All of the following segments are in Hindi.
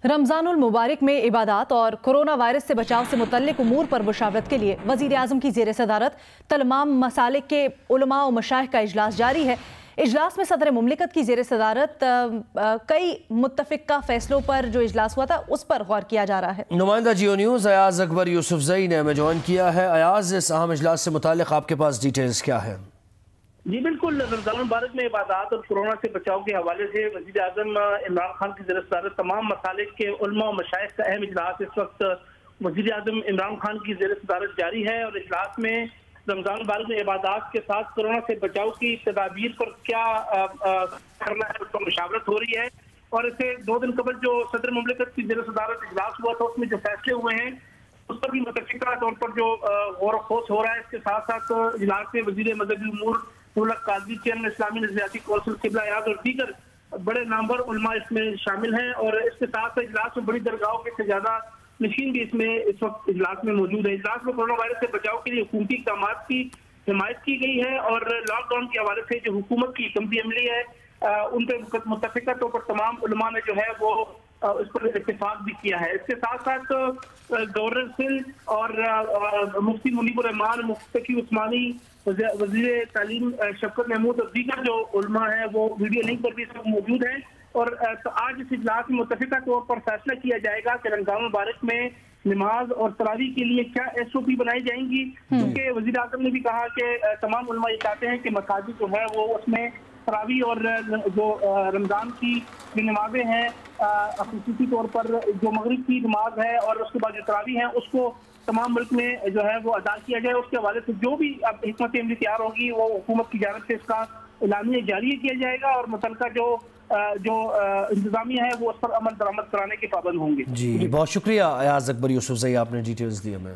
रमज़ानुल मुबारक में इबादत और कोरोना वायरस से बचाव से मुतल्लिक उमूर पर मुशावरत के लिए वज़ीर आज़म की ज़ेर सदारत तमाम मसालिक के उलमा और मशाइख का इजलास जारी है। इजलास में सदर मुमलिकत की ज़ेर सदारत कई मुत्तफ़िक़ा फ़ैसलों पर जो इजलास हुआ था उस पर गौर किया जा रहा है। नुमाइंदा जियो न्यूज़ अयाज अकबर यूसुफजई ने हमें ज्वाइन किया है। अयाज, इस अहम इजलास से मुताल्लिक़ आपके पास डिटेल्स क्या है? जी बिल्कुल, रमज़ान मुबारक में इबादत और कोरोना से बचाव के हवाले से वज़ीर आज़म इमरान खान की ज़ेर सदारत तमाम मसालिक के उलमा और मशाइख का अहम इजलास इस वक्त वज़ीर आज़म इमरान खान की ज़ेर सदारत जारी है। और इजलास में रमज़ान मुबारक में इबादत के साथ कोरोना से बचाव की तदाबीर पर क्या करना है उस पर मुशावरत हो रही है। और इससे 2 दिन कबल जो सदर मुमलिकत की ज़ेर सदारत इजलास हुआ था उसमें जो फैसले हुए हैं उस पर भी मुतफ़िक़ा तौर पर जो गौर खोज हो रहा है। इसके साथ साथ इजलास में वज़ीर मज़हबी उमूर काजी, चेयरमैन इस्लामी नज़रियाती कौंसिल क़िबला याद और दीगर बड़े नामवर उलमा इसमें शामिल हैं। और इसके साथ इजलास में बड़ी दरगाहों के सजादा नशीन भी इसमें इस वक्त इजलास में मौजूद है। इजलास में कोरोना वायरस से बचाव के लिए हुकूमती इक़दाम की हिमायत की गई है और लॉकडाउन के हवाले से जो हुकूमत की हिकमती अमली है उन पर मुत्तफ़िक़ा तौर पर तमाम उलमा ने जो है वो इस पर इत्तेफाक भी किया है। इसके साथ साथ गवर्नर सिंध और मुफ्ती मुनीबुर रहमान, मुफ्ती उस्मानी, वज़ीर तालीम शफकत महमूद और दीगर जो उलमा है वो वीडियो लिंक पर भी सब मौजूद हैं। और तो आज इस इजलास में मुत्तफ़िक़ा तौर पर फैसला किया जाएगा कि रमज़ान मुबारक में नमाज और तरावी के लिए क्या SOP बनाई जाएंगी। क्योंकि वज़ीर आज़म ने भी कहा कि तमाम उलमा ये चाहते हैं कि मसाजिद जो है वो उसमें तरावी और जो रमज़ान की जो नमाजें हैं ख़ुसूसी तौर पर जो मगरिब की नमाज है और उसके बाद जो तरावी है उसको तमाम मुल्क में जो है वो अदा किया जाए। उसके हवाले से जो भी अब हिकमत अमली तैयार होगी वो हुकूमत की जानिब से इसका एलानिया जारी किया जाएगा और मुतल्लिका जो इंतजामिया है वो उस पर अमल दरामद कराने के पाबंद होंगे। जी बहुत शुक्रिया अयाज अकबर यूसुफजई, आपने डिटेल्स दी हमें।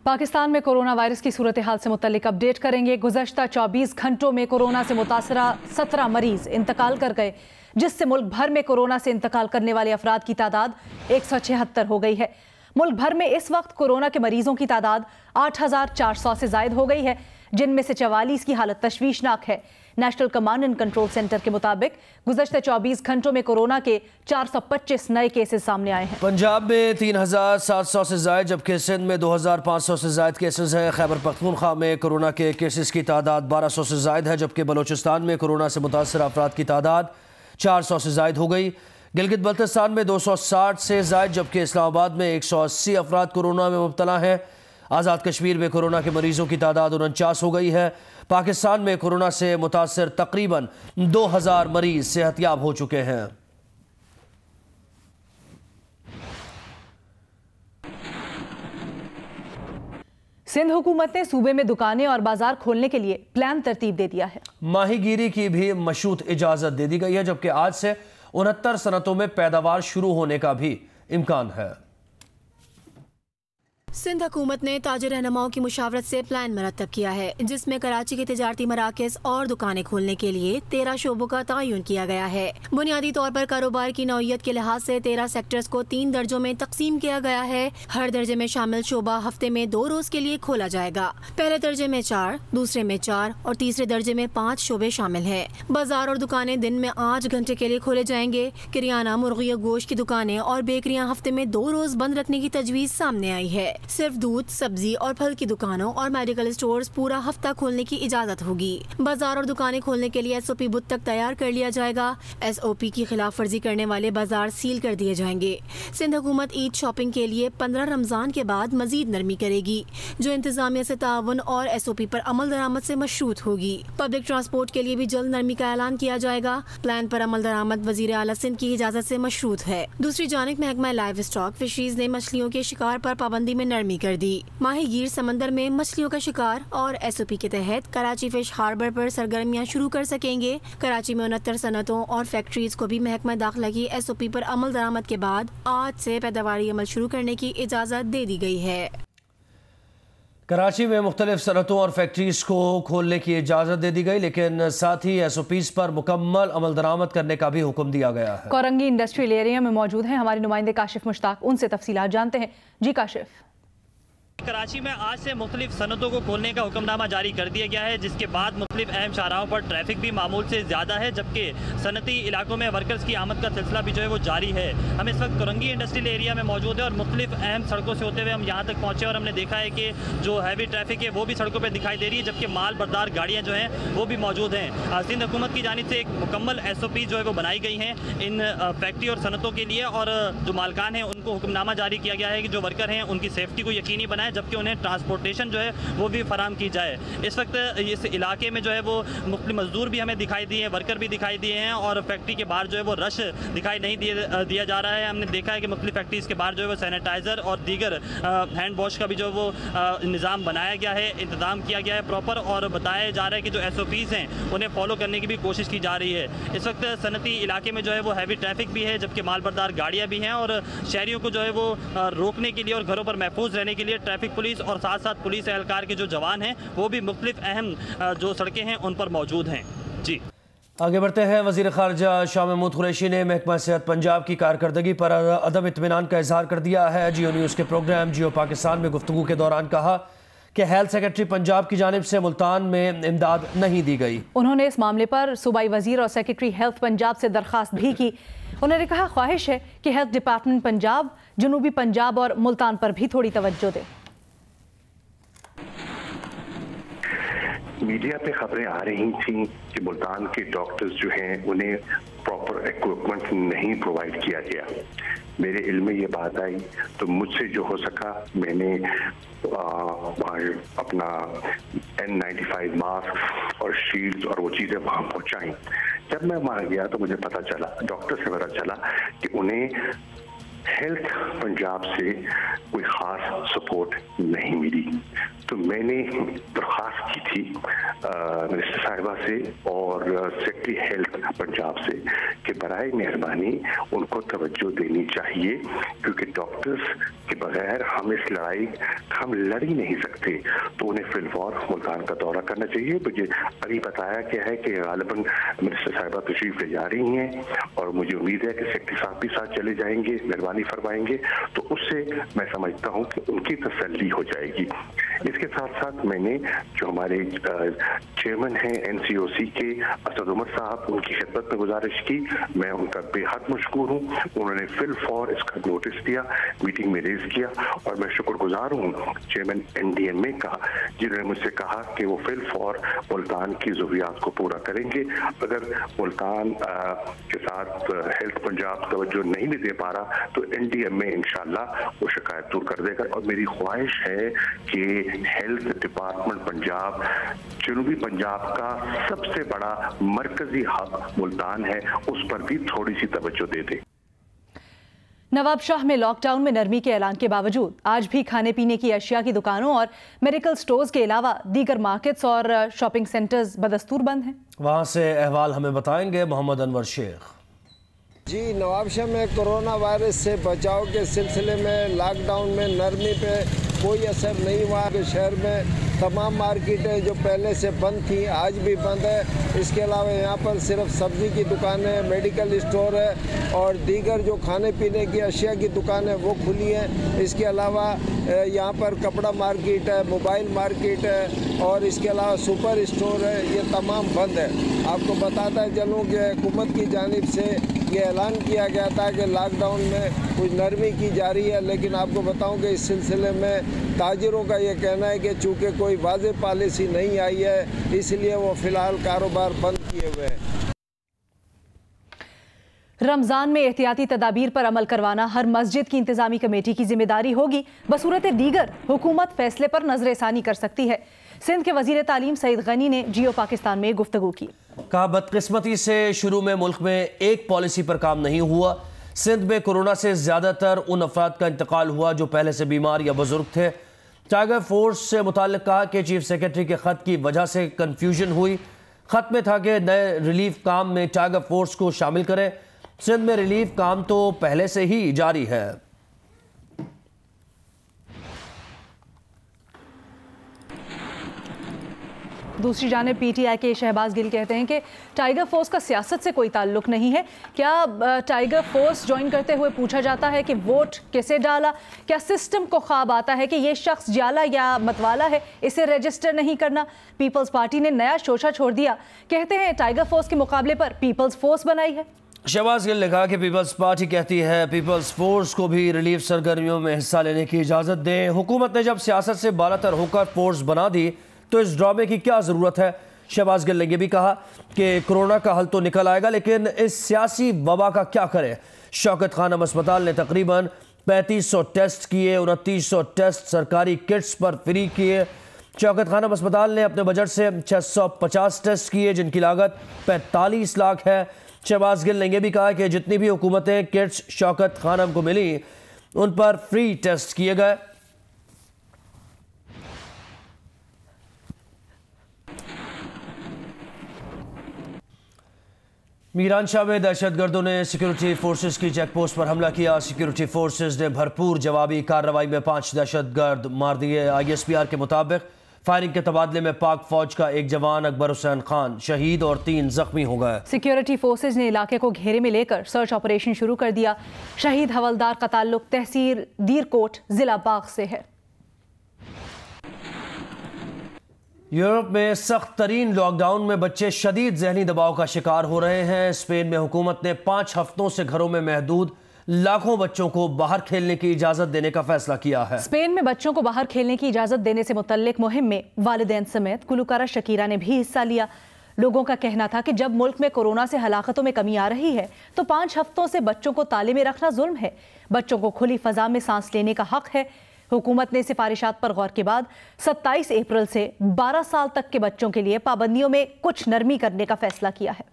पाकिस्तान में कोरोना वायरस की सूरत हाल से मुतल्लिक अपडेट करेंगे। गुज़श्ता 24 घंटों में कोरोना से मुतासरा 17 मरीज इंतकाल कर गए, जिससे मुल्क भर में कोरोना से इंतकाल करने वाले अफराद की तादाद 176 हो गई है। मुल्क भर में इस वक्त कोरोना के मरीजों की तादाद 8400 से जायद हो गई है, जिनमें से 44 की हालत तशवीशनाक है। National command and control centre के मुताबिक गुज़श्ता 24 घंटों में कोरोना के 425 नए केसेस सामने आए हैं। पंजाब में 3700 से जायद, जबकि सिंध में 2500 से जायद केसेस हैं। खैबर पख्तूनख्वा में कोरोना के केसेस की तादाद 1200 से जायद है, जबकि बलोचिस्तान में कोरोना से मुतासर अफराद की तादाद 400 से जायद हो गई। गिलगित बल्तिस्तान में 260 से जायद, जबकि इस्लामाबाद में 180 अफराद कोरोना में मुब्तला हैं। आज़ाद कश्मीर में कोरोना के मरीजों की तादाद 49 हो गई है। पाकिस्तान में कोरोना से मुतासर तकरीबन 2000 मरीज सेहतयाब हो चुके हैं। सिंध हुकूमत ने सूबे में दुकानें और बाजार खोलने के लिए प्लान तरतीब दे दिया है। माहीगीरी की भी मशरूत इजाजत दे दी गई है, जबकि आज से 69 सनतों में पैदावार शुरू होने का भी इम्कान है। सिंध हुकूमत ने ताजिर रहनुमाओं की मुशावरत से प्लान मरतब किया है, जिसमें कराची के तिजारती मराकज़ और दुकानें खोलने के लिए 13 शोबों का तयन किया गया है। बुनियादी तौर पर कारोबार की नौइयत के लिहाज से 13 सेक्टर्स को 3 दर्जों में तकसीम किया गया है। हर दर्जे में शामिल शोबा हफ्ते में 2 रोज के लिए खोला जाएगा। पहले दर्जे में 4, दूसरे में 4 और तीसरे दर्जे में 5 शोबे शामिल है। बाजार और दुकानें दिन में 8 घंटे के लिए खोले जाएंगे। किरियाना, मुर्गी और गोश्त की दुकानें और बेकरियां हफ्ते में 2 रोज बंद रखने की तजवीज सामने आई है। सिर्फ दूध, सब्जी और फल की दुकानों और मेडिकल स्टोर्स पूरा हफ्ता खोलने की इजाजत होगी। बाजार और दुकानें खोलने के लिए SOP बुध तक तैयार कर लिया जाएगा। SOP की खिलाफ वर्जी करने वाले बाजार सील कर दिए जाएंगे। सिंध हुकूमत ईद शॉपिंग के लिए 15 रमजान के बाद मजीद नरमी करेगी, जो इंतजामिया से ताउन और SOP पर अमल दरामद से मशरूत होगी। पब्लिक ट्रांसपोर्ट के लिए भी जल्द नरमी का ऐलान किया जाएगा। प्लान पर अमल दरामद वजीर आला सिंध की इजाजत से मशरूत है। दूसरी जानिब महकमा लाइव स्टॉक फिशरीज ने मछलियों के शिकार पर पाबंदी में नरमी कर दी। माहीगीर समंदर में मछलियों का शिकार और SOP के तहत कराची फिश हार्बर पर सरगर्मियां शुरू कर सकेंगे। कराची में 69 सनतों और फैक्ट्रीज को भी महकमा दाखिला की SOP पर अमल दरामद के बाद आज से पैदावारी अमल शुरू करने की इजाज़त दे दी गई है। कराची में मुख्तलिफ सनतों और फैक्ट्रीज को खोलने की इजाज़त दे दी गई, लेकिन साथ ही SOPs पर मुकम्मल अमल दरामद करने का भी हुक्म दिया गया है। कोरंगी इंडस्ट्रियल एरिया में मौजूद हैं हमारे नुमाइंदे काशिफ मुश्ताक, उनसे तफसीलात जानते हैं। जी काशिफ। कराची में आज से मुख्तलिफ सनतों को खोलने का हुक्मनामा जारी कर दिया गया है, जिसके बाद मुख्तलिफ अहम शाहराहों पर ट्रैफिक भी मामूल से ज़्यादा है, जबकि सनती इलाकों में वर्कर्स की आमद का सिलसिला भी जो है वो जारी है। हम इस वक्त कोरंगी इंडस्ट्रियल एरिया में मौजूद है और मुख्तलिफ अहम सड़कों से होते हुए हम यहाँ तक पहुँचे और हमने देखा है कि जो हैवी ट्रैफिक है वो भी सड़कों पर दिखाई दे रही है, जबकि माल बरदार गाड़ियाँ जो हैं वो भी मौजूद हैं। सिंध हुकूमत की जानिब से एक मुकम्मल SOP जो है वो बनाई गई हैं इन फैक्ट्री और सनतों के लिए, और जो मालकान हैं उनको हुक्मनामा जारी किया गया है कि जो वर्कर हैं उनकी सेफ्टी को यकीनी बनाए, जबकि उन्हें ट्रांसपोर्टेशन जो है वो भी फराम की जाए। इस वक्त इस इलाके में जो है वो मुख्तलिफ मजदूर भी हमें दिखाई दिए हैं, वर्कर भी दिखाई दिए हैं, और फैक्ट्री के बाहर जो है वो रश दिखाई नहीं दिया जा रहा है। हमने देखा है कि मुख्तलिफ फैक्ट्रीज़ के बाहर जो है वो सैनिटाइज़र और दीगर हैंड वॉश का भी जो है वो निज़ाम बनाया गया है, इंतज़ाम किया गया है प्रॉपर, और बताया जा रहा है कि जो SOPs हैं उन्हें फॉलो करने की भी कोशिश की जा रही है। इस वक्त सनती इलाके में जो है वो हैवी ट्रैफिक भी है, जबकि मालबरदार गाड़ियाँ भी हैं, और शहरियों को जो है वो रोकने के लिए और घरों पर महफूज रहने के लिए ट्रैफिक पुलिस और साथ साथ पुलिस एहलकार के जो जवान हैं वो भी मुख्तलिफ अहम जो सड़कें हैं उन पर मौजूद हैं। जी आगे बढ़ते हैं। वज़ीर ख़ारजा शाह महमूद कुरैशी ने महकमा सेहत पंजाब की कारकर्दगी पर अदम इत्मीनान का इजहार कर दिया है। जियो न्यूज़ के प्रोग्राम जियो पाकिस्तान में गुफ्तगू के दौरान कहा कि हेल्थ सेक्रेटरी पंजाब की जानिब से मुल्तान में इमदाद नहीं दी गई। उन्होंने इस मामले पर सूबाई वजीर और सेक्रेटरी हेल्थ पंजाब से दरख्वास्त भी की। उन्होंने कहा ख्वाहिश है कि हेल्थ डिपार्टमेंट पंजाब, जनूबी पंजाब और मुल्तान पर भी थोड़ी तवज्जो दे। मीडिया पे खबरें आ रही थी कि मुल्तान के डॉक्टर्स जो हैं उन्हें प्रॉपर इक्विपमेंट नहीं प्रोवाइड किया गया। मेरे इल्म में ये बात आई तो मुझसे जो हो सका मैंने अपना N95 मास्क और शील्ड्स और वो चीज़ें वहाँ पहुँचाई। जब मैं वहाँ गया तो मुझे पता चला, डॉक्टर से पता चला कि उन्हें हेल्थ पंजाब से कोई ख़ास सपोर्ट नहीं मिली। तो मैंने दरख्वास्त की थी मिनिस्टर साहिबा से और सेक्रेटरी हेल्थ पंजाब से कि बराए मेहरबानी उनको तवज्जो देनी चाहिए, क्योंकि डॉक्टर्स के बगैर हम इस लड़ाई हम लड़ ही नहीं सकते। तो उन्हें फिलवौर मुल्तान का दौरा करना चाहिए। मुझे अभी बताया गया है कि गालिबन मिनिस्टर साहिबा तशरीफ ले जा रही हैं और मुझे उम्मीद है कि सेक्रेटरी साहब भी साथ चले जाएंगे, मेहरबानी फरमाएंगे, तो उससे मैं समझता हूँ कि उनकी तसल्ली हो जाएगी। इसके साथ साथ मैंने जो हमारे चेयरमैन हैं NCOC के असद उमर साहब, उनकी खिदमत में गुजारिश की। मैं उनका बेहद मशकूर हूँ। उन्होंने फिल फॉर इसका नोटिस दिया, मीटिंग में रेज किया, और मैं शुक्रगुजार हूँ चेयरमैन NDMA का, जिन्होंने मुझसे कहा कि वो फिल फॉर मुल्तान की ज़रूरियात को पूरा करेंगे। अगर मुल्तान के साथ हेल्थ पंजाब तवज्जो नहीं भी दे पा रहा तो NDMA इंशाल्लाह वो शिकायत दूर कर देगा। और मेरी ख्वाहिश है कि हेल्थ डिपार्टमेंट पंजाब जनूबी पंजाब का सबसे बड़ा मरकजी हब मुल्तान है, उस पर भी थोड़ी सी तवज्जो दे दे। नवाब शाह में लॉकडाउन में नरमी के ऐलान के बावजूद आज भी खाने पीने की अशिया की दुकानों और मेडिकल स्टोर्स के अलावा दीगर मार्केट्स और शॉपिंग सेंटर्स बदस्तूर बंद हैं। वहाँ से अहवाल हमें बताएंगे मोहम्मद अनवर शेख। जी, नवाबशाह में कोरोना वायरस से बचाव के सिलसिले में लॉकडाउन में नरमी पे कोई असर नहीं हुआ। शहर में तमाम मार्केटें जो पहले से बंद थी आज भी बंद है। इसके अलावा यहाँ पर सिर्फ सब्ज़ी की दुकानें, मेडिकल स्टोर है और दीगर जो खाने पीने की अशिया की दुकानें वो खुली हैं। इसके अलावा यहाँ पर कपड़ा मार्केट है, मोबाइल मार्केट है और इसके अलावा सुपर स्टोर है, ये तमाम बंद है। आपको बताता चलूँ कि हुकूमत की जानिब से ये ऐलान किया गया था कि लॉकडाउन में कुछ नरमी की जा रही है, लेकिन आपको बताऊं कि इस सिलसिले में ताजिरों का ये कहना है कि चूँकि कोई वाज़ेह पॉलिसी नहीं आई है इसलिए वो फ़िलहाल कारोबार बंद किए हुए हैं। रमज़ान में एहतियाती तदाबीर पर अमल करवाना हर मस्जिद की इंतजामी कमेटी की जिम्मेदारी होगी। बसूरत दीगर हुकूमत फैसले पर नजरसानी कर सकती है। सिंध के वजीर तालीम सईद गनी ने जियो पाकिस्तान में गुफ्तगू की। कहा बदकिस्मती से शुरू में मुल्क में एक पॉलिसी पर काम नहीं हुआ। सिंध में कोरोना से ज़्यादातर उन अफराद का इंतकाल हुआ जो पहले से बीमार या बुजुर्ग थे। टाइगर फोर्स से मुताल्लिक कहा कि चीफ सेक्रेटरी के ख़त की वजह से कन्फ्यूजन हुई। ख़त में था कि नए रिलीफ काम में टाइगर फोर्स को शामिल करें। सिंध में रिलीफ काम तो पहले से ही जारी है। दूसरी जानिब पीटीआई के शहबाज गिल कहते हैं कि टाइगर फोर्स का सियासत से कोई ताल्लुक नहीं है। क्या टाइगर फोर्स ज्वाइन करते हुए पूछा जाता है कि वोट किसे डाला? क्या सिस्टम को ख्वाब आता है कि ये शख्स जाला या मतवाला है, इसे रजिस्टर नहीं करना? पीपल्स पार्टी ने नया शोशा छोड़ दिया, कहते हैं टाइगर फोर्स के मुकाबले पर पीपल्स फोर्स बनाई है। शहबाज गिल ने कहा कि पीपल्स पार्टी कहती है पीपल्स फोर्स को भी रिलीफ सरगर्मियों में हिस्सा लेने की इजाज़त दें। हुकूमत ने जब सियासत से बालातर होकर फोर्स बना दी तो इस ड्रामे की क्या ज़रूरत है? शहबाज गिल ने यह भी कहा कि कोरोना का हल तो निकल आएगा, लेकिन इस सियासी वबा का क्या करें? शौकत खानम अस्पताल ने तकरीबन 3500 टेस्ट किए, 2900 टेस्ट सरकारी किट्स पर फ्री किए। शौकत खानम अस्पताल ने अपने बजट से 650 टेस्ट किए, जिनकी लागत 45 लाख है। शहबाज गिल ने यह भी कहा कि जितनी भी हुकूमतें किट्स शौकत खानम को मिली उन पर फ्री टेस्ट किए गए। मीरानशाह में दहशतगर्दों ने सिक्योरिटी फोर्सेस की चेक पोस्ट पर हमला किया। सिक्योरिटी फोर्सेस ने भरपूर जवाबी कार्रवाई में 5 दहशतगर्द मार दिए। ISPR के मुताबिक फायरिंग के तबादले में पाक फौज का एक जवान अकबर हुसैन खान शहीद और 3 जख्मी हो गए। सिक्योरिटी फोर्सेज ने इलाके को घेरे में लेकर सर्च ऑपरेशन शुरू कर दिया। शहीद हवलदार का ताल्लुक तहसील दीरकोट जिला बाग से है। यूरोप में सख्त तरीन लॉकडाउन में बच्चे शदीद जहनी दबाव का शिकार हो रहे हैं। स्पेन में हुकूमत ने 5 हफ्तों से घरों में महदूद लाखों बच्चों को बाहर खेलने की इजाजत देने का फैसला किया है। स्पेन में बच्चों को बाहर खेलने की इजाजत देने से मुतल्लिक मुहिम में वालिदैन समेत गुलकारा शकीरा ने भी हिस्सा लिया। लोगों का कहना था कि जब मुल्क में कोरोना से हलाकतों में कमी आ रही है तो 5 हफ्तों से बच्चों को ताले में रखना जुल्म है। बच्चों को खुली फजा में सांस लेने का हक है। हुकूमत ने सिफारिशात पर गौर के बाद 27 अप्रैल से 12 साल तक के बच्चों के लिए पाबंदियों में कुछ नरमी करने का फैसला किया है।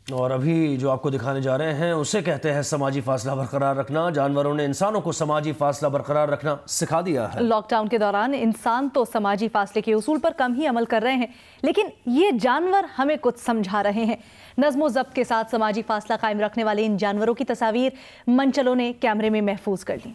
और अभी जो आपको दिखाने जा रहे हैं उसे कहते हैं समाजी फासला बरकरार रखना। जानवरों ने इंसानों को समाजी फासला बरकरार रखना सिखा दिया है। लॉकडाउन के दौरान इंसान तो समाजी फासले के उसूल पर कम ही अमल कर रहे हैं, लेकिन ये जानवर हमें कुछ समझा रहे हैं। नज़्मो ज़ब्त के साथ समाजी फासला कायम रखने वाले इन जानवरों की तस्वीर मंचलों ने कैमरे में महफूज कर ली।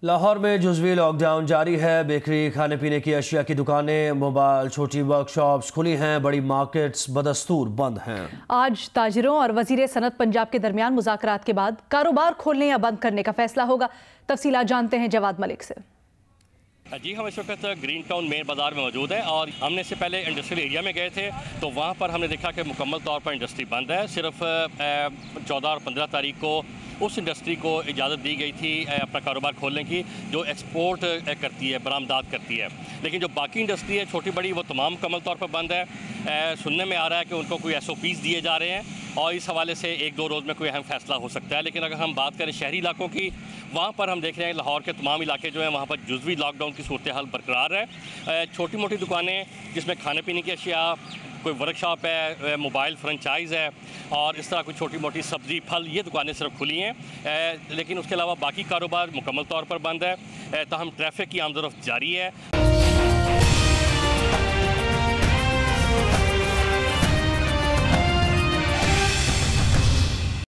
लाहौर में जुज़वी लॉकडाउन जारी है। बेकरी, खाने पीने की अशिया की दुकानें, मोबाइल, छोटी वर्कशॉप्स खुली हैं। बड़ी मार्केट्स बदस्तूर बंद हैं। आज ताजिरों और वजीर सनत पंजाब के दरमियान मुज़ाकरात के बाद कारोबार खोलने या बंद करने का फैसला होगा। तफसीलात जानते हैं जवाद मलिक से। जी, हम इस वक्त ग्रीन टाउन मेन बाज़ार में मौजूद है और हमने इससे पहले इंडस्ट्रियल एरिया में गए थे तो वहाँ पर हमने देखा कि मुकम्मल तौर पर इंडस्ट्री बंद है। सिर्फ 14 और 15 तारीख को उस इंडस्ट्री को इजाज़त दी गई थी अपना कारोबार खोलने की जो एक्सपोर्ट करती है, बरामदात करती है। लेकिन जो बाकी इंडस्ट्री है छोटी बड़ी वो तमाम मुकम्मल तौर पर बंद है। सुनने में आ रहा है कि उनको कोई SOPs दिए जा रहे हैं और इस हवाले से 1-2 रोज़ में कोई अहम फैसला हो सकता है। लेकिन अगर हम बात करें शहरी इलाकों की, वहाँ पर हम देख रहे हैं लाहौर के तमाम इलाके जो हैं वहाँ पर जुज़वी लॉकडाउन की सूरत हाल बरकरार है। छोटी मोटी दुकानें जिसमें खाने पीने की अशिया, कोई वर्कशॉप है, मोबाइल फ्रेंचाइज़ है और इस तरह कोई छोटी मोटी सब्ज़ी फल, ये दुकानें सिर्फ खुली हैं। लेकिन उसके अलावा बाकी कारोबार मुकम्मल तौर पर बंद है। ताहम ट्रैफिक की आमदोरफ्त जारी है।